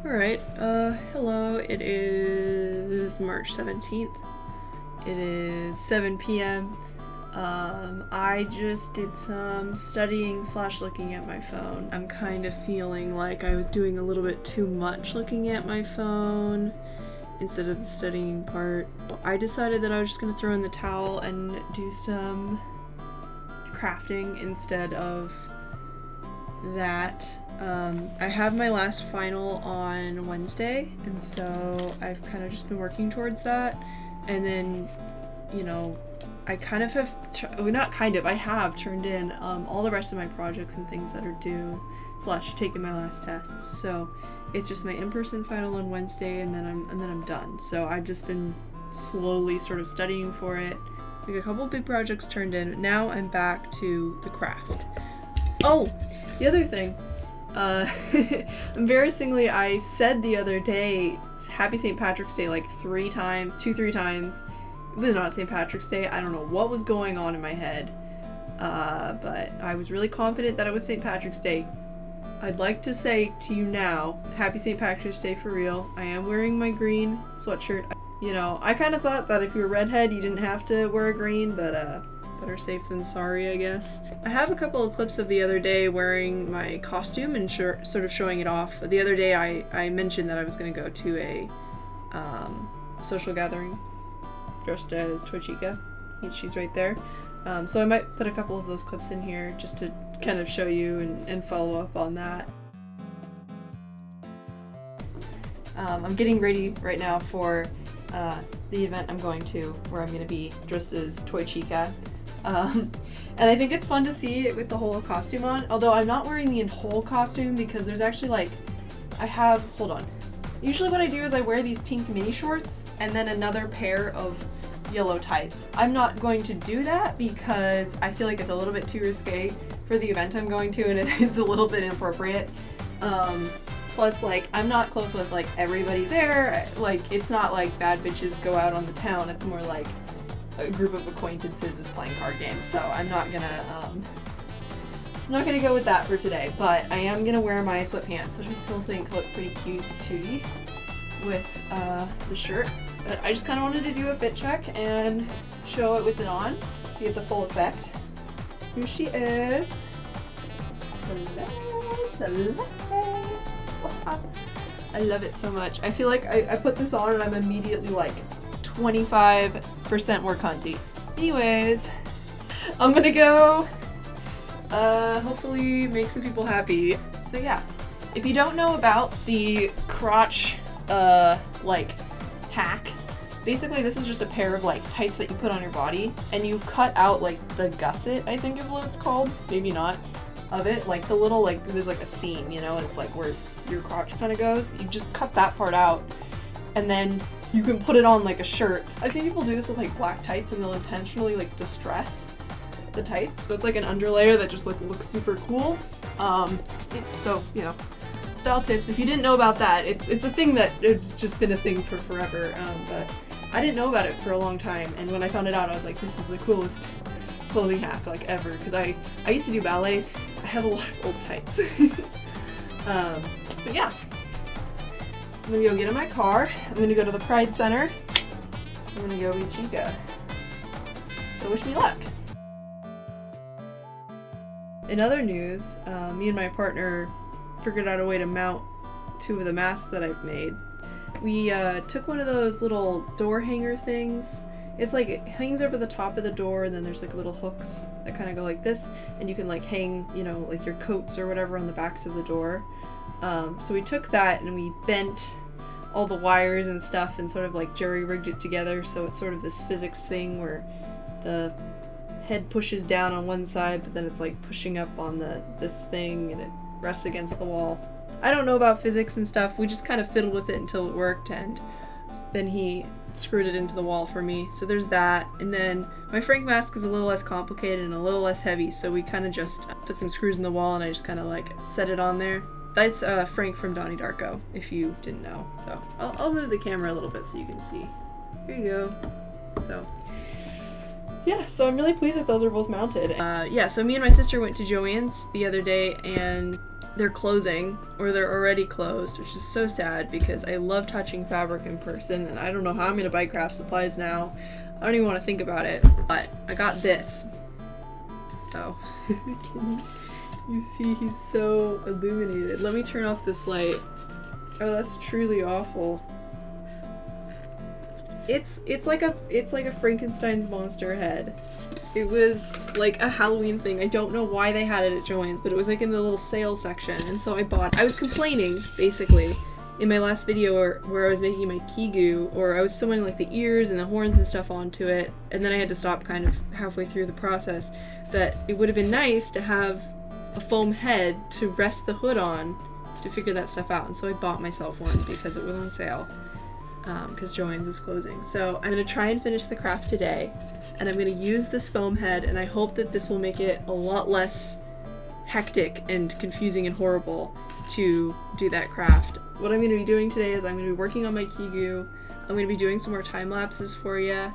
Alright, hello, it is March 17th. It is 7 p.m. I just did some studying / looking at my phone. I'm kind of feeling like I was doing a little bit too much looking at my phone instead of the studying part. I decided that I was just going to throw in the towel and do some crafting instead of that. I have my last final on Wednesday, and so I've kind of just been working towards that. And then, I kind of have, I have turned in all the rest of my projects and things that are due / taken my last tests. So it's just my in-person final on Wednesday, and then I'm done. So I've just been slowly sort of studying for it. Like a couple big projects turned in. Now I'm back to the craft. Oh, the other thing. Embarrassingly, I said the other day, Happy St. Patrick's Day like 3 times. It was not St. Patrick's Day. I don't know what was going on in my head. But I was really confident that it was St. Patrick's Day. I'd like to say to you now, Happy St. Patrick's Day for real. I am wearing my green sweatshirt. I kind of thought that if you're a redhead, you didn't have to wear a green, but, better safe than sorry, I guess. I have a couple of clips of the other day wearing my costume and sort of showing it off. The other day I mentioned that I was going to go to a social gathering dressed as Toy Chica. She's right there. So I might put a couple of those clips in here just to kind of show you and follow up on that. I'm getting ready right now for the event I'm going to, where I'm going to be dressed as Toy Chica. And I think it's fun to see it with the whole costume on, although I'm not wearing the whole costume because there's actually hold on. Usually what I do is I wear these pink mini shorts and then another pair of yellow tights. I'm not going to do that because I feel like it's a little bit too risque for the event I'm going to, and it's a little bit inappropriate. Plus, I'm not close with, everybody there. It's not like bad bitches go out on the town. It's more like a group of acquaintances is playing card games, so I'm not gonna go with that for today, but I am gonna wear my sweatpants, which I still think look pretty cute with the shirt. But I just kind of wanted to do a fit check and show it with it on to get the full effect. Here she is. Hello. I love it so much. I feel like I put this on and I'm immediately 25% more cunty. Anyways, I'm gonna go hopefully make some people happy. So yeah, if you don't know about the crotch hack, basically this is just a pair of tights that you put on your body and you cut out the gusset, I think is what it's called, maybe not, of it, the little there's a seam, and it's where your crotch kind of goes. You just cut that part out and then you can put it on a shirt. I've seen people do this with black tights and they'll intentionally distress the tights, but it's an underlayer that just looks super cool. So style tips. If you didn't know about that, it's a thing that it's just been a thing for forever. But I didn't know about it for a long time, and when I found it out, I was like, this is the coolest clothing hack ever. Because I used to do ballet. So I have a lot of old tights. But yeah. I'm gonna go get in my car. I'm gonna go to the Pride Center. I'm gonna go be Chica. So wish me luck. In other news, me and my partner figured out a way to mount 2 of the masks that I've made. We took one of those little door hanger things. It's it hangs over the top of the door, and then there's little hooks that kind of go like this, and you can hang, your coats or whatever on the backs of the door. So we took that and we bent all the wires and stuff and sort of jerry-rigged it together, so it's sort of this physics thing where the head pushes down on one side, but then it's pushing up on this thing and it rests against the wall. I don't know about physics and stuff. We just kind of fiddled with it until it worked, and then he screwed it into the wall for me. So there's that. And then my Frank mask is a little less complicated and a little less heavy, so we kind of just put some screws in the wall and I just kind of set it on there. That's Frank from Donnie Darko, if you didn't know. So I'll move the camera a little bit so you can see. Here you go. So yeah, so I'm really pleased that those are both mounted. So me and my sister went to Joann's the other day, and they're closing or they're already closed, which is so sad because I love touching fabric in person, and I don't know how I'm gonna buy craft supplies now. I don't even want to think about it, but I got this. Oh, can you see he's so illuminated. Let me turn off this light. Oh, that's truly awful. It's like a Frankenstein's monster head. It was like a Halloween thing. I don't know why they had it at Joann's, but it was like in the little sale section, and so I was complaining, basically, in my last video where I was making my kigu, or I was sewing like the ears and the horns and stuff onto it, and then I had to stop kind of halfway through the process, that it would have been nice to have a foam head to rest the hood on to figure that stuff out, and so I bought myself one because it was on sale. Because Joann's is closing. So I'm going to try and finish the craft today, and I'm going to use this foam head, and I hope that this will make it a lot less hectic and confusing and horrible to do that craft. What I'm going to be doing today is I'm going to be working on my kigu. I'm going to be doing some more time lapses for you,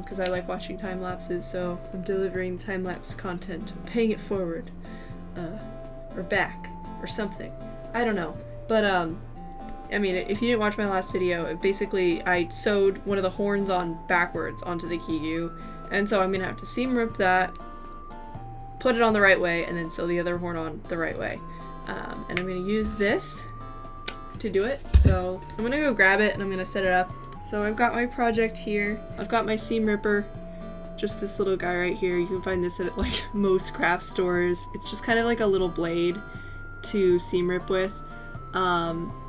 because I like watching time lapses, so I'm delivering time lapse content, paying it forward, or back, or something. I don't know, but I mean, if you didn't watch my last video, basically I sewed one of the horns on backwards onto the kigu, and so I'm gonna have to seam rip that, put it on the right way, and then sew the other horn on the right way. And I'm gonna use this to do it. So I'm gonna go grab it and I'm gonna set it up. So I've got my project here. I've got my seam ripper, just this little guy right here. You can find this at like most craft stores. It's just kind of like a little blade to seam rip with.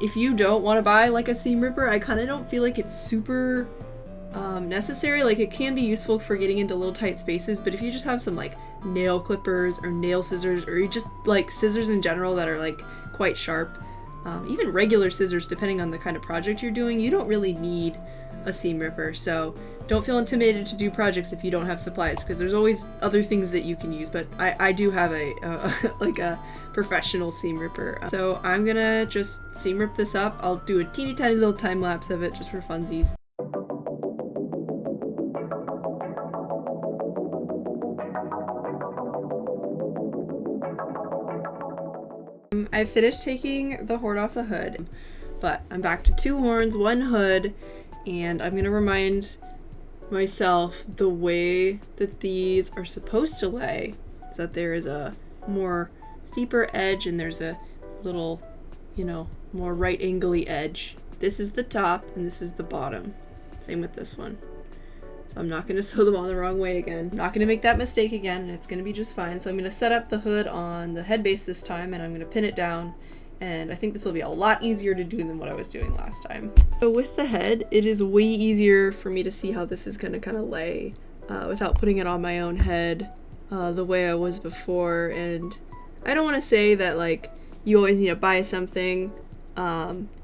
If you don't want to buy like a seam ripper, I kind of don't feel like it's super necessary. Like, it can be useful for getting into little tight spaces, but if you just have some like nail clippers or nail scissors, or you just like scissors in general that are like quite sharp, even regular scissors depending on the kind of project you're doing, you don't really need a seam ripper. So don't feel intimidated to do projects if you don't have supplies, because there's always other things that you can use, but I do have a like a professional seam ripper. So I'm gonna just seam rip this up. I'll do a teeny tiny little time lapse of it just for funsies. I finished taking the horn off the hood, but I'm back to 2 horns, 1 hood, and I'm gonna remind myself the way that these are supposed to lay is that there is a more steeper edge and there's a little, you know, more right angle-y edge. This is the top and this is the bottom. Same with this one. So I'm not going to sew them all the wrong way again. I'm not going to make that mistake again, and it's going to be just fine. So I'm going to set up the hood on the head base this time, and I'm going to pin it down, and I think this will be a lot easier to do than what I was doing last time. So with the head, it is way easier for me to see how this is going to kind of lay without putting it on my own head the way I was before. And I don't want to say that like you always need to buy something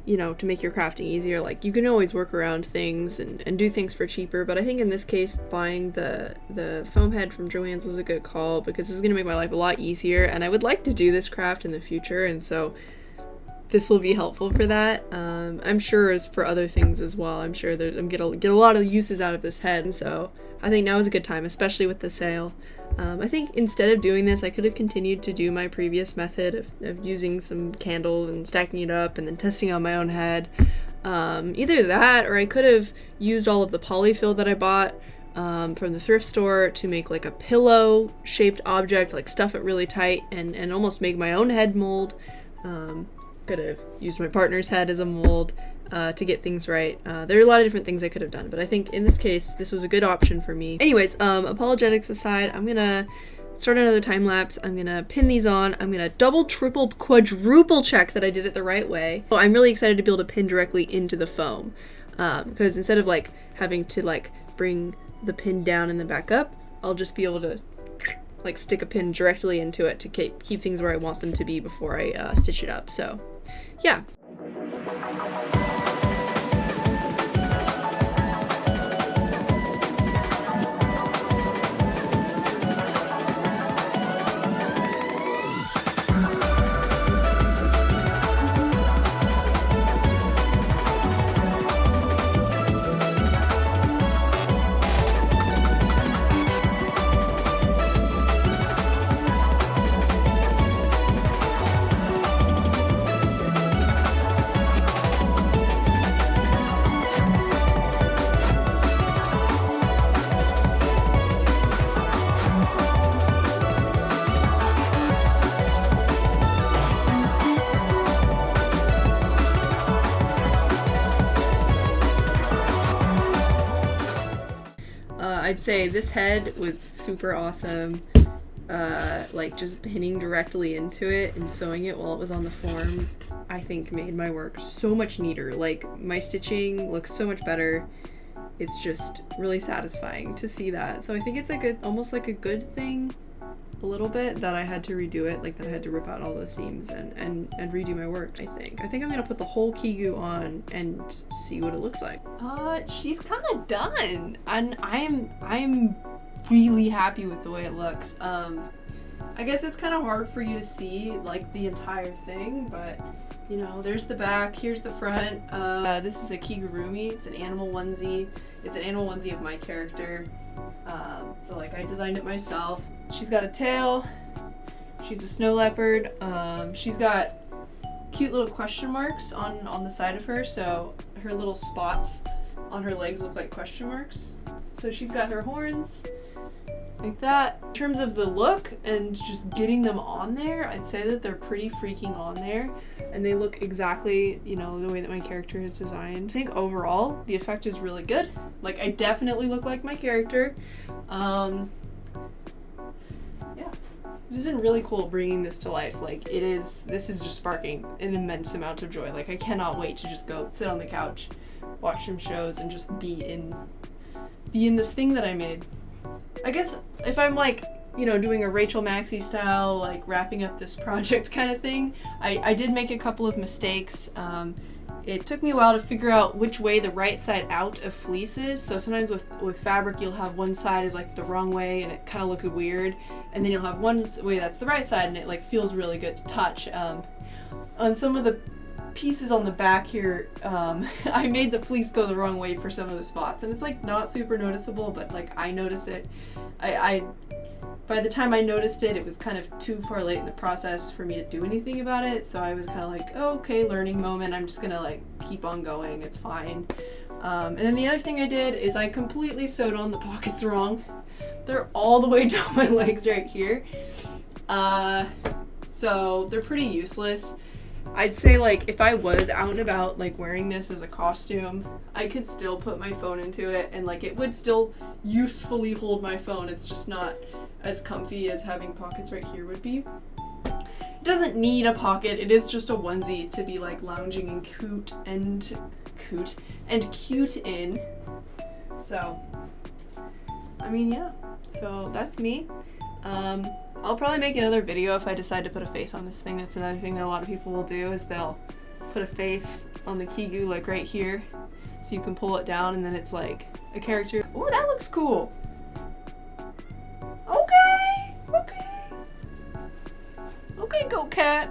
you know, to make your crafting easier. Like, you can always work around things and do things for cheaper, but I think in this case buying the foam head from Joann's was a good call, because this is going to make my life a lot easier, and I would like to do this craft in the future, and so this will be helpful for that. I'm sure as for other things as well. I'm sure that I'm gonna get a lot of uses out of this head, and so I think now is a good time, especially with the sale. I think instead of doing this, I could have continued to do my previous method of using some candles and stacking it up and then testing on my own head. Either that, or I could have used all of the polyfill that I bought from the thrift store to make like a pillow shaped object, like stuff it really tight and almost make my own head mold. Could have used my partner's head as a mold to get things right. There are a lot of different things I could have done, but I think in this case this was a good option for me. Anyways, apologetics aside, I'm gonna start another time lapse. I'm gonna pin these on. I'm gonna double, triple, quadruple check that I did it the right way. So I'm really excited to be able to pin directly into the foam, because instead of like having to like bring the pin down and then back up, I'll just be able to like stick a pin directly into it to keep things where I want them to be before I stitch it up. So yeah. I'd say this head was super awesome. Like just pinning directly into it and sewing it while it was on the form, I think made my work so much neater. Like my stitching looks so much better. It's just really satisfying to see that. So I think it's almost like a good thing a little bit that I had to redo it, like that I had to rip out all the seams and redo my work. I think I'm gonna put the whole kigu on and see what it looks like. She's kind of done, and I'm really happy with the way it looks. I guess it's kind of hard for you to see like the entire thing, but you know, there's the back, here's the front. This is a kigurumi. It's an animal onesie. It's an animal onesie of my character. So like I designed it myself. She's got a tail. She's a snow leopard. She's got cute little question marks on the side of her, so her little spots on her legs look like question marks. So she's got her horns like that. In terms of the look and just getting them on there, I'd say that they're pretty freaking on there, and they look exactly, you know, the way that my character is designed. I think overall the effect is really good. Like I definitely look like my character. Yeah, it's been really cool bringing this to life. Like this is just sparking an immense amount of joy. Like I cannot wait to just go sit on the couch, watch some shows, and just be in this thing that I made. I guess if I'm like, you know, doing a Rachel Maxey style, like wrapping up this project kind of thing, I did make a couple of mistakes. It took me a while to figure out which way the right side out of fleece is. So sometimes with fabric, you'll have one side is like the wrong way and it kind of looks weird. And then you'll have one way that's the right side and it like feels really good to touch. On some of the pieces on the back here, I made the fleece go the wrong way for some of the spots. And it's like not super noticeable, but like I notice it. By the time I noticed it, it was kind of too far late in the process for me to do anything about it, so I was kind of like, oh, okay, learning moment, I'm just gonna like keep on going, it's fine. And then the other thing I did is I completely sewed on the pockets wrong. They're all the way down my legs right here. So they're pretty useless. I'd say like if I was out and about like wearing this as a costume, I could still put my phone into it and like it would still usefully hold my phone. It's just not as comfy as having pockets right here would be. It doesn't need a pocket. It is just a onesie to be like lounging and cute in. So, I mean, yeah. So that's me. I'll probably make another video if I decide to put a face on this thing. That's another thing that a lot of people will do, is they'll put a face on the kigu like right here, so you can pull it down and then it's like a character. Oh, that looks cool. Okay, go cat.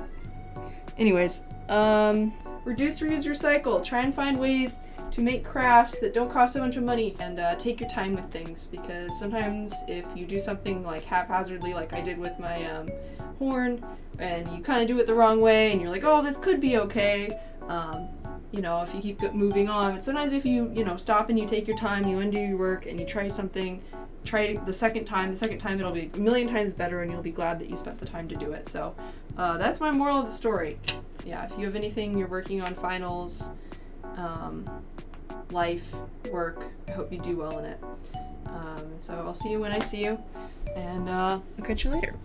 Anyways, reduce, reuse, recycle. Try and find ways to make crafts that don't cost a bunch of money, and take your time with things, because sometimes if you do something like haphazardly like I did with my horn, and you kind of do it the wrong way and you're like, oh, this could be okay, you know, if you keep moving on. But sometimes if you know, stop and you take your time, you undo your work and you try something, try it the second time it'll be a million times better and you'll be glad that you spent the time to do it. So that's my moral of the story. Yeah, if you have anything you're working on, finals, life, work, I hope you do well in it. So I'll see you when I see you, and I'll catch you later.